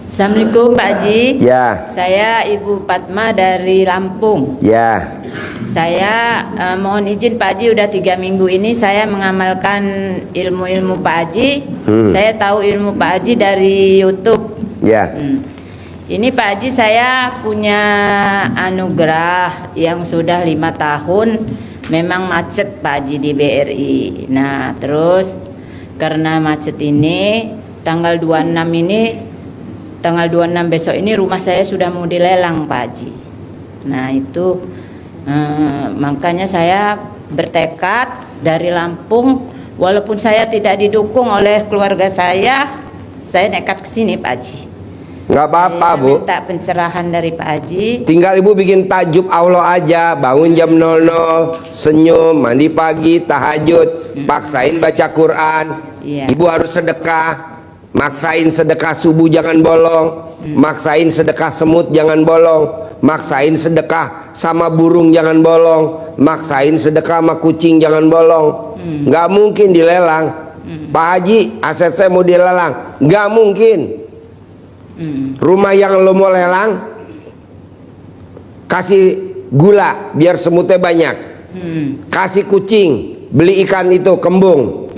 Assalamualaikum Pak Haji. Ya. Saya Ibu Fatma dari Lampung. Ya. Saya mohon izin Pak Haji, udah 3 minggu ini saya mengamalkan ilmu-ilmu Pak Haji. Saya tahu ilmu Pak Haji dari YouTube. Ya. Ini Pak Haji, saya punya anugerah yang sudah 5 tahun. Memang macet Pak Haji di BRI. Nah terus karena macet ini tanggal 26 besok ini rumah saya sudah mau dilelang Pak Haji. Nah itu makanya saya bertekad dari Lampung, walaupun saya tidak didukung oleh keluarga saya nekat ke sini Pak Haji. Nggak apa-apa Bu, minta pencerahan dari Pak Haji. tinggal Ibu bikin tajub Allah aja. Bangun jam 00, senyum, mandi pagi, tahajud, paksain baca Quran. Ibu harus sedekah, maksain sedekah subuh jangan bolong, maksain sedekah semut jangan bolong, maksain sedekah sama burung jangan bolong, maksain sedekah sama kucing jangan bolong. Nggak mungkin dilelang. Pak Haji, aset saya mau dilelang, nggak mungkin. Rumah yang lo mau lelang, kasih gula biar semutnya banyak, kasih kucing, beli ikan itu kembung,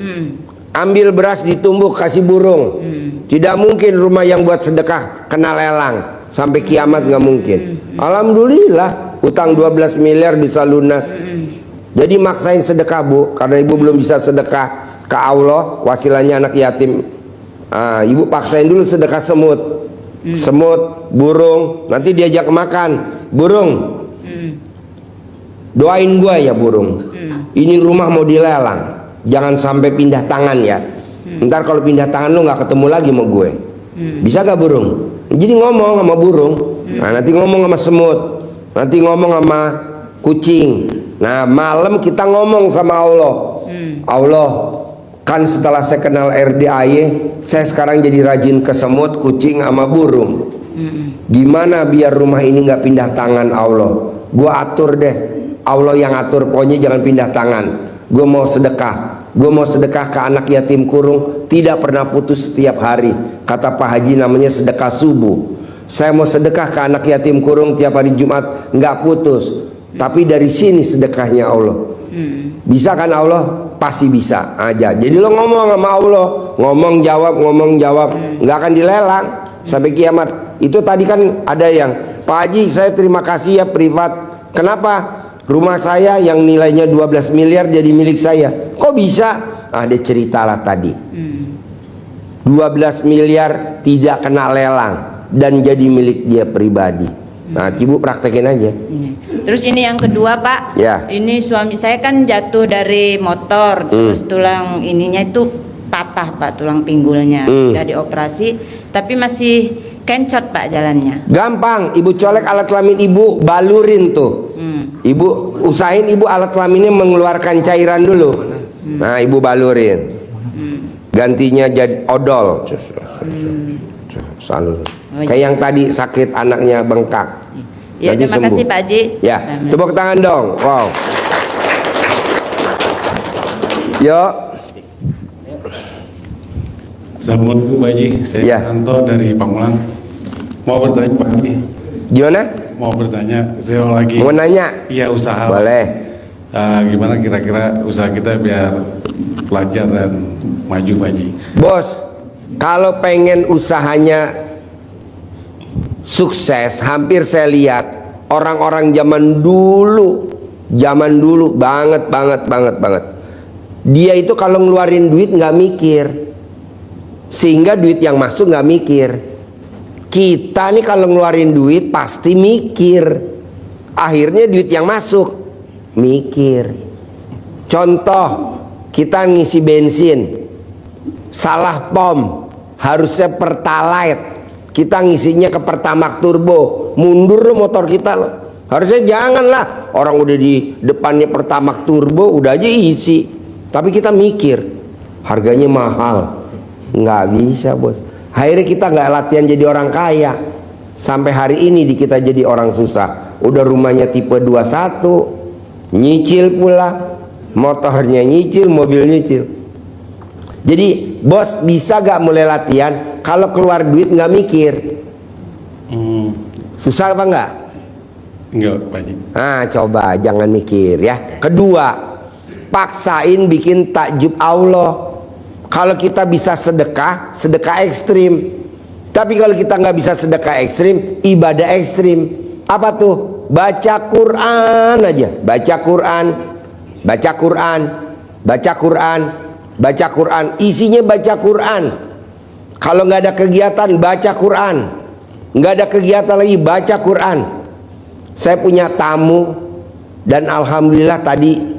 ambil beras ditumbuk kasih burung. Tidak mungkin rumah yang buat sedekah kena lelang sampai kiamat, nggak mungkin. Alhamdulillah utang 12 miliar bisa lunas. Jadi maksain sedekah Bu, karena Ibu belum bisa sedekah ke Allah, wasilahnya anak yatim. Ibu paksain dulu sedekah semut, burung, nanti diajak makan burung. Doain gua ya burung, ini rumah mau dilelang, jangan sampai pindah tangan ya. Ntar kalau pindah tangan lu nggak ketemu lagi sama gue. Bisa gak burung? Jadi ngomong sama burung, nah nanti ngomong sama semut, nanti ngomong sama kucing. Nah malam kita ngomong sama Allah. Allah, kan setelah saya kenal RDAY, saya sekarang jadi rajin ke semut, kucing, sama burung. Gimana biar rumah ini nggak pindah tangan Allah? Gua atur deh, Allah yang atur, pokoknya jangan pindah tangan. Gue mau sedekah, ke anak yatim kurung, tidak pernah putus setiap hari. Kata Pak Haji namanya sedekah subuh. Saya mau sedekah ke anak yatim kurung tiap hari Jumat, nggak putus. Tapi dari sini sedekahnya Allah. Bisa kan Allah? Pasti bisa aja. Jadi lo ngomong sama Allah, ngomong jawab, nggak akan dilelang sampai kiamat. Itu tadi kan ada yang, Pak Haji saya terima kasih ya privat. Kenapa? Rumah saya yang nilainya 12 miliar jadi milik saya. Kok bisa? Ada ceritalah tadi. 12 miliar tidak kena lelang dan jadi milik dia pribadi. Nah, Ibu praktekin aja. Terus ini yang kedua Pak, ini suami saya kan jatuh dari motor, terus tulang ininya itu patah Pak, tulang pinggulnya. Udah dioperasi, tapi masih kencot Pak jalannya. Gampang, Ibu colek alat kelamin Ibu, balurin tuh. Ibu usahain Ibu alat kelaminnya mengeluarkan cairan dulu. Nah Ibu balurin, gantinya jadi odol. Selalu. Kayak yang tadi sakit anaknya bengkak. Ya, terima kasih Pak Haji. Ya, tepuk tangan dong. Wow. Yuk. Assalamualaikum Pak Haji, saya Anto dari Pamulang. Mau bertanya Pak Haji. Gimana? Mau bertanya, saya lagi. Mau nanya? Iya, usaha. Boleh. Gimana kira-kira usaha kita biar lancar dan maju Pak Haji? Bos, kalau pengen usahanya sukses, hampir saya lihat orang-orang zaman dulu banget. Dia itu kalau ngeluarin duit nggak mikir, sehingga duit yang masuk nggak mikir. Kita nih kalau ngeluarin duit pasti mikir, akhirnya duit yang masuk mikir. Contoh, kita ngisi bensin, salah pom, harusnya pertalite, kita ngisinya ke Pertamax turbo, mundur lo motor kita lo. Harusnya janganlah, orang udah di depannya Pertamax turbo udah aja isi, tapi kita mikir harganya mahal, nggak bisa bos. Akhirnya kita nggak latihan jadi orang kaya, sampai hari ini kita jadi orang susah. Udah rumahnya tipe 21, nyicil pula, motornya nyicil, mobil nyicil. Jadi bos bisa gak mulai latihan? kalau keluar duit nggak mikir. Susah apa enggak? Enggak, Pak Haji. Nah, coba jangan mikir ya. Kedua, paksain bikin takjub Allah. Kalau kita bisa sedekah, sedekah ekstrim. Tapi kalau kita nggak bisa sedekah ekstrim, ibadah ekstrim. Apa tuh? Baca Quran aja. Baca Quran, baca Quran, baca Quran, baca Quran. Isinya baca Quran. Kalau nggak ada kegiatan, baca Quran. Nggak ada kegiatan lagi, baca Quran. Saya punya tamu dan alhamdulillah tadi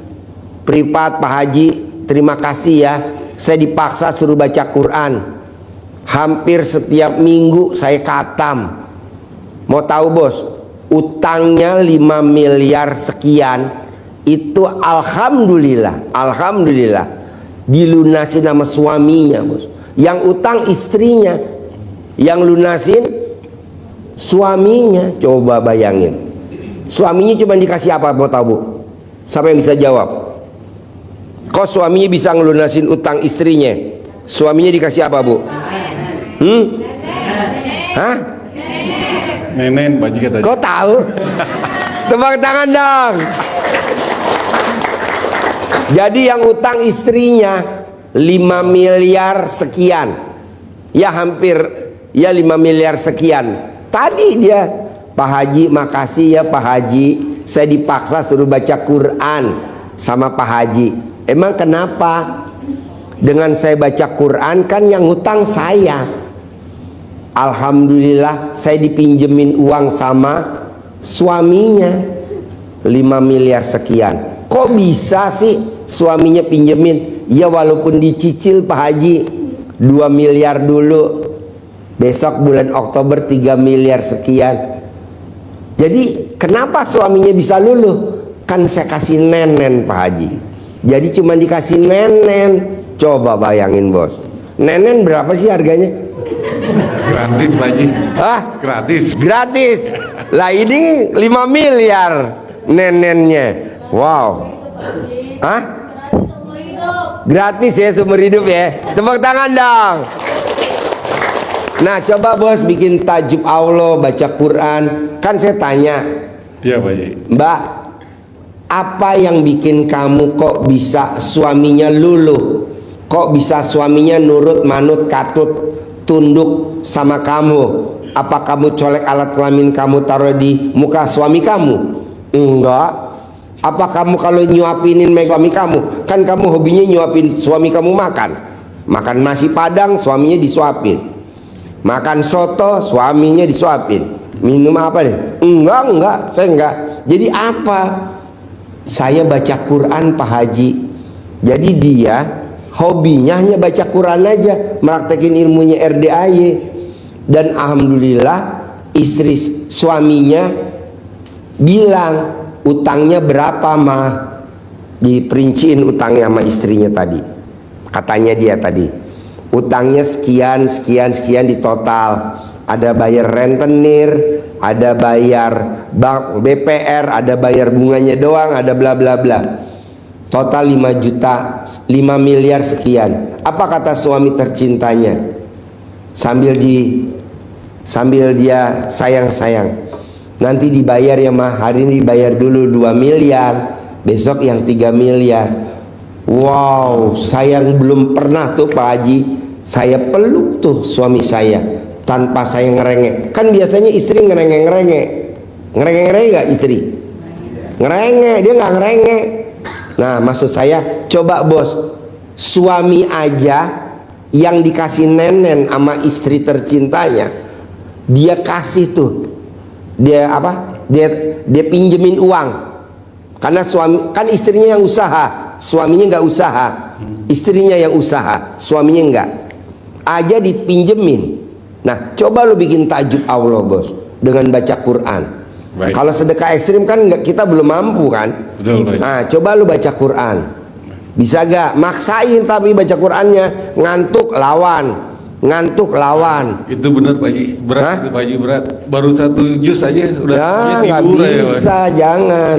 privat Pak Haji, terima kasih ya. Saya dipaksa suruh baca Quran. Hampir setiap minggu saya khatam. Mau tahu bos, utangnya 5 miliar sekian. Itu alhamdulillah, alhamdulillah dilunasi sama suaminya bos. Yang utang istrinya, yang lunasin suaminya. Coba bayangin. Suaminya cuma dikasih apa, mau tahu bu? Siapa yang bisa jawab? Kok suaminya bisa ngelunasin utang istrinya? Suaminya dikasih apa bu? Hah? Nenen, Pak Haji katanya. Kok tahu? Tepuk tangan dong. Jadi yang utang istrinya 5 miliar sekian. Ya hampir, ya 5 miliar sekian. Tadi dia, Pak Haji makasih ya Pak Haji, saya dipaksa suruh baca Quran sama Pak Haji. Emang kenapa? Dengan saya baca Quran kan yang hutang saya. Alhamdulillah saya dipinjemin uang sama suaminya 5 miliar sekian. Kok bisa sih suaminya pinjemin? Ya walaupun dicicil Pak Haji 2 miliar dulu, besok bulan Oktober 3 miliar sekian. Jadi kenapa suaminya bisa luluh? Kan saya kasih nenen Pak Haji. Jadi cuma dikasih nenen. Coba bayangin bos, nenen berapa sih harganya? Gratis Pak Haji. Hah? Gratis. Gratis. Lah ini 5 miliar nenennya. Wow. Hah? Gratis ya sumber hidup ya. Tepuk tangan dong. Nah coba bos bikin tajub Allah, baca Quran. Kan saya tanya, Iya Pak Haji. Mbak, apa yang bikin kamu kok bisa suaminya luluh? Kok bisa suaminya nurut, manut, katut, tunduk sama kamu? Apa kamu colek alat kelamin kamu taruh di muka suami kamu? Enggak. Apa kamu kalau nyuapinin suami kamu? Kan kamu hobinya nyuapin suami kamu makan. Makan nasi padang, suaminya disuapin. Makan soto, suaminya disuapin. Minum apa deh? Enggak, saya enggak. Jadi apa? Saya baca Quran Pak Haji. Jadi dia hobinya hanya baca Quran aja, meraktekin ilmunya RDAY. Dan alhamdulillah istri suaminya bilang utangnya berapa mah, diperinciin utangnya sama istrinya tadi. Katanya dia tadi utangnya sekian sekian sekian di total. Ada bayar rentenir, ada bayar bank BPR, ada bayar bunganya doang, ada bla bla bla. Total 5 juta, 5 miliar sekian. Apa kata suami tercintanya? Sambil dia sayang-sayang. Nanti dibayar ya mah, hari ini dibayar dulu 2 miliar, besok yang 3 miliar. Wow, sayang belum pernah tuh Pak Haji saya peluk tuh suami saya tanpa saya ngerengek. Kan biasanya istri ngerengek-ngerengek. Ngerengek-ngerengek gak istri? Ngerengek, dia gak ngerengek. Nah maksud saya, coba bos, suami aja yang dikasih nenen sama istri tercintanya, dia kasih tuh, dia apa? Dia pinjemin uang. Karena suami, kan istrinya yang usaha, suaminya nggak usaha. Istrinya yang usaha, suaminya nggak. Aja dipinjemin. Nah, coba lo bikin tajuk Allah bos dengan baca Quran. Baik. Kalau sedekah ekstrim kan nggak, kita belum mampu kan. Betul Pak Haji. Nah, coba lu baca Quran. Bisa gak? Maksain tapi baca Qurannya. Ngantuk lawan. Ngantuk lawan. Itu benar Pak Haji. Berat. Hah? Itu Pak Haji berat. Baru 1 juz aja udah Ya punya nggak tidur ya, Pak. bisa, jangan.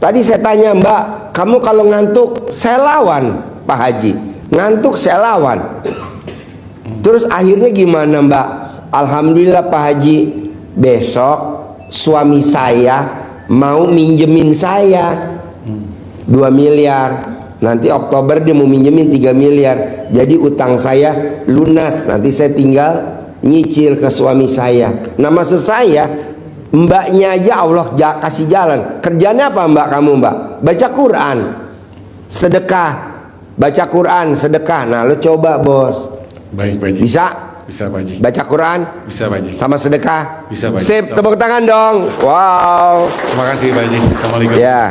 Tadi saya tanya Mbak, kamu kalau ngantuk saya lawan Pak Haji. Ngantuk saya lawan. Terus akhirnya gimana Mbak? Alhamdulillah Pak Haji, besok suami saya mau minjemin saya 2 miliar. Nanti Oktober dia mau minjemin 3 miliar. Jadi utang saya lunas. Nanti saya tinggal nyicil ke suami saya. Nah maksud saya, mbaknya aja Allah kasih jalan. Kerjanya apa mbak kamu mbak? Baca Quran, sedekah. Baca Quran, sedekah. Nah lo coba bos. Baik Pak Haji. Bisa? Bisa Pak Haji. Baca Quran Bisa Pak Haji. sama sedekah. Bisa, Pak Haji. Sip, tepuk tangan dong. Wow. Terima kasih Pak Haji. Assalamualaikum. Ya,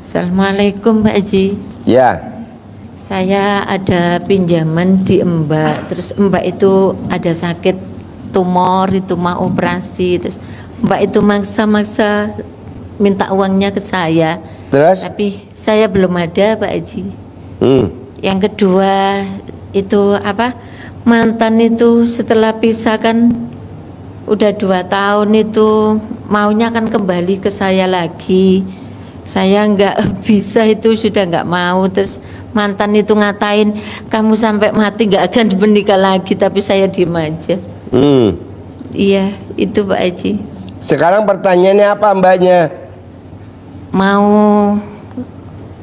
Assalamualaikum Pak Haji. ya. Saya ada pinjaman di Mbak. Terus Mbak itu ada sakit tumor, itu mau operasi. Terus Mbak itu maksa-maksa minta uangnya ke saya. Terus? Tapi saya belum ada Pak Haji. Hmm. Yang kedua itu apa? Mantan itu setelah pisah kan udah 2 tahun itu maunya kan kembali ke saya lagi. Saya nggak bisa, itu sudah nggak mau. Terus mantan itu ngatain kamu sampai mati nggak akan menikah lagi, tapi saya diem aja. Iya itu Pak Haji. Sekarang pertanyaannya apa mbaknya? Mau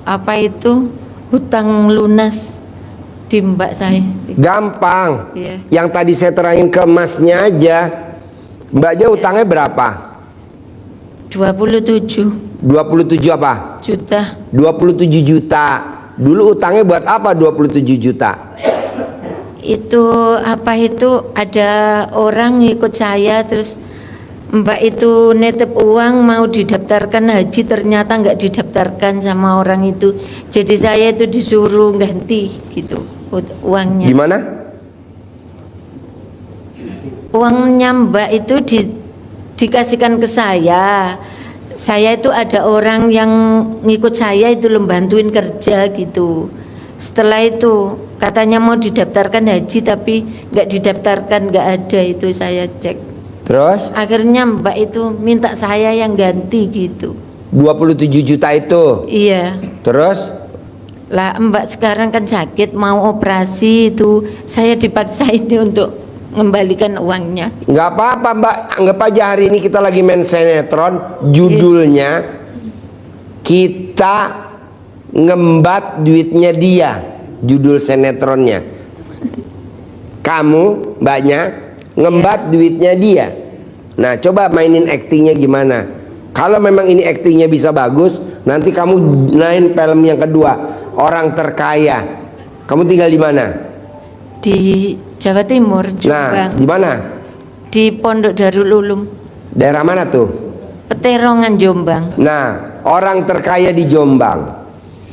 apa itu hutang lunas di Mbak saya. Gampang. Iya. Yang tadi saya terangin ke masnya aja. Mbaknya utangnya berapa? 27 27 apa? juta. 27 juta. Dulu utangnya buat apa 27 juta? Itu apa itu ada orang ikut saya, terus Mbak itu nitip uang mau didaftarkan haji, ternyata nggak didaftarkan sama orang itu. Jadi saya itu disuruh ganti gitu uangnya. Gimana? Uangnya Mbak itu dikasihkan ke saya. Saya itu ada orang yang ngikut saya itu bantuin kerja gitu. Setelah itu katanya mau didaftarkan haji tapi nggak didaftarkan, nggak ada, itu saya cek. Terus? Akhirnya Mbak itu minta saya yang ganti gitu. 27 juta itu. Iya. Terus? Lah Mbak sekarang kan sakit mau operasi, itu saya dipaksa ini untuk mengembalikan uangnya. Nggak apa-apa mbak. Anggap aja hari ini kita lagi main sinetron. Judulnya kita ngembat duitnya dia. Judul sinetronnya. Kamu mbaknya ngembat duitnya dia. Nah coba mainin aktingnya gimana. Kalau memang ini aktingnya bisa bagus, nanti kamu main film yang kedua, Orang Terkaya. Kamu tinggal di mana? Di Jawa Timur, Jombang. Nah di mana? Di Pondok Darul Ulum, Daerah mana tuh? Peterongan, Jombang. Nah Orang Terkaya di Jombang.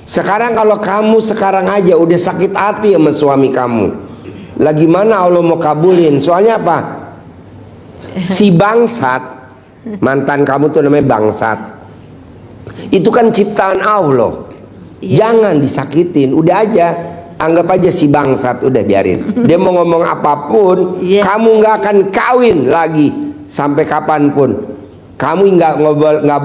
Sekarang kalau kamu sekarang aja udah sakit hati sama suami kamu, lagi mana Allah mau kabulin? Soalnya apa? Si bangsat, mantan kamu tuh namanya bangsat, itu kan ciptaan Allah. Iya. Jangan disakitin, udah aja. Anggap aja si bangsat, udah biarin. Dia mau ngomong apapun, Iya. kamu nggak akan kawin lagi sampai kapanpun. Kamu nggak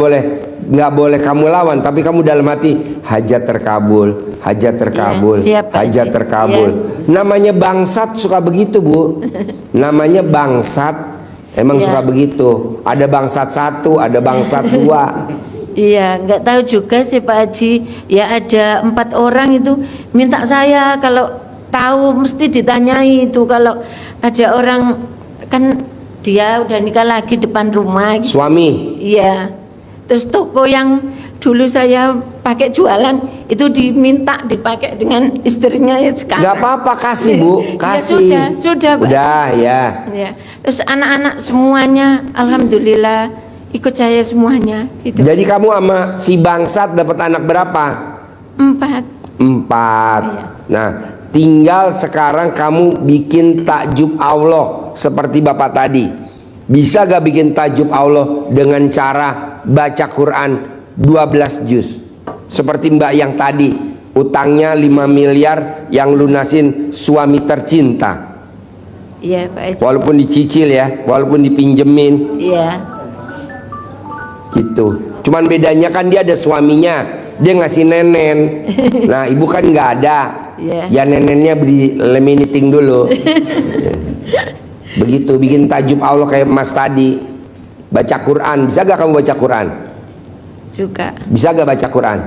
boleh kamu lawan, tapi kamu dalam hati hajat terkabul, hajat terkabul, Iya, siap, Pak hajat Haji. terkabul. Namanya bangsat suka begitu bu. Namanya bangsat emang Iya. suka begitu. Ada bangsat 1, ada bangsat 2. Iya, nggak tahu juga sih Pak Haji. Ya ada 4 orang itu minta saya kalau tahu mesti ditanyai itu. Kalau ada orang kan dia udah nikah lagi depan rumah gitu. Suami. Iya. Terus toko yang dulu saya pakai jualan itu diminta dipakai dengan istrinya ya sekarang. Nggak apa-apa, kasih bu, kasih. Ya, sudah Pak. Udah ya. Ya. Terus anak-anak semuanya alhamdulillah ikut saya semuanya itu. Jadi kamu sama si bangsat dapat anak berapa? 4. 4. Iya. Nah, tinggal sekarang kamu bikin takjub Allah seperti bapak tadi. Bisa gak bikin takjub Allah dengan cara baca Quran 12 juz? Seperti mbak yang tadi, utangnya 5 miliar yang lunasin suami tercinta. Iya Pak Haji. Walaupun dicicil ya, walaupun dipinjemin. Iya. Gitu. Cuman bedanya kan dia ada suaminya, dia ngasih nenen. Nah ibu kan nggak ada. Iya. Ya neneknya beli laminating dulu. Begitu bikin tajub Allah kayak Mas tadi. Baca Quran, bisa gak kamu baca Quran? Suka. Bisa gak baca Quran?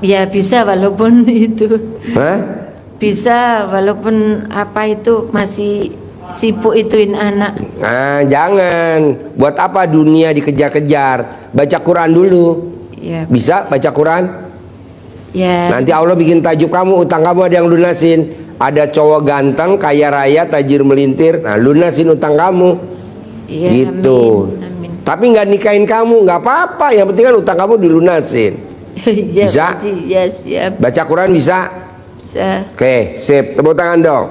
Ya bisa walaupun itu. Hah? Bisa walaupun apa itu masih sibuk ituin anak. Nah, jangan. Buat apa dunia dikejar-kejar? Baca Quran dulu. Ya. Bisa baca Quran? Ya. Nanti Allah bikin tajuk kamu, utang kamu ada yang lunasin. Ada cowok ganteng, kaya raya, tajir melintir. Nah, lunasin utang kamu. Ya, Gitu. Amin. Amin. Tapi nggak nikahin kamu, nggak apa-apa. Yang penting kan utang kamu dilunasin. Ya, Bisa? Pak Haji. Ya, siap. Baca Quran bisa? Bisa. Oke, sip. Tepuk tangan dong.